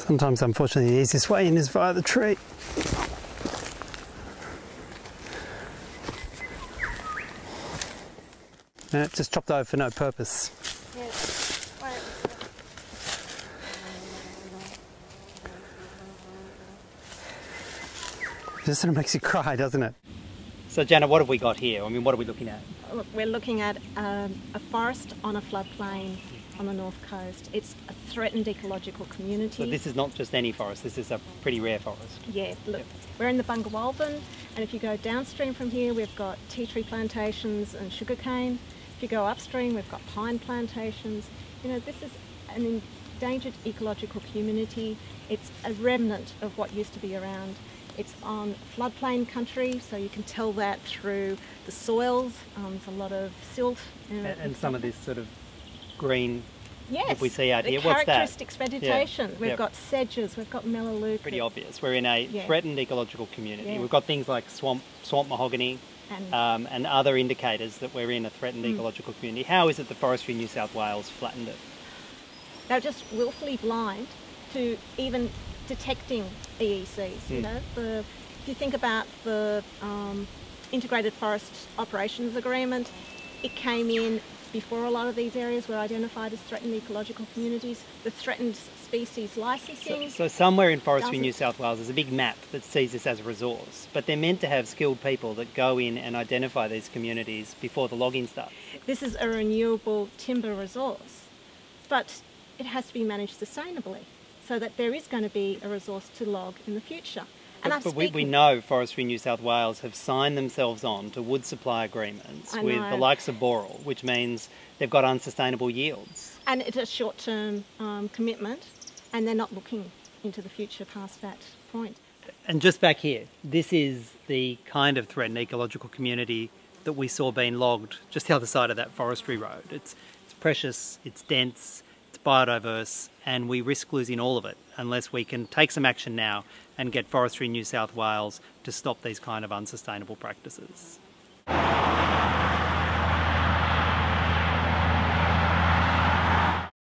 Sometimes, unfortunately, the easiest way in is via the tree. Just chopped over for no purpose. Yes. Right. It just sort of makes you cry, doesn't it? So Jana, what have we got here? I mean, what are we looking at? Look, we're looking at a forest on a floodplain on the north coast. It's a threatened ecological community. So this is not just any forest, this is a pretty rare forest. Yeah, look, we're in the Bungawalbin, and if you go downstream from here, we've got tea tree plantations and sugarcane. If you go upstream, we've got pine plantations. You know, this is an endangered ecological community. It's a remnant of what used to be around. It's on floodplain country, so you can tell that through the soils. There's a lot of silt. And some of this sort of green yes, that we see out here. The What's that? characteristics vegetation. Yeah. We've got sedges, we've got melaleuca. Pretty obvious. We're in a threatened ecological community. Yeah. We've got things like swamp mahogany and other indicators that we're in a threatened ecological community. How is it that Forestry New South Wales flattened it? They're just willfully blind to even detecting EECs. You know, if you think about the Integrated Forest Operations Agreement, it came in before a lot of these areas were identified as threatened ecological communities. The threatened species licensing. So somewhere in Forestry New South Wales there's a big map that sees this as a resource, but they're meant to have skilled people that go in and identify these communities before the logging starts. This is a renewable timber resource, but it has to be managed sustainably so that there is going to be a resource to log in the future. But we know Forestry New South Wales have signed themselves on to wood supply agreements with the likes of Boral, which means they've got unsustainable yields. And it's a short-term commitment, and they're not looking into the future past that point. And just back here, this is the kind of threatened ecological community that we saw being logged just the other side of that forestry road. It's precious, it's dense, it's biodiverse, and we risk losing all of it unless we can take some action now and get Forestry New South Wales to stop these kind of unsustainable practices.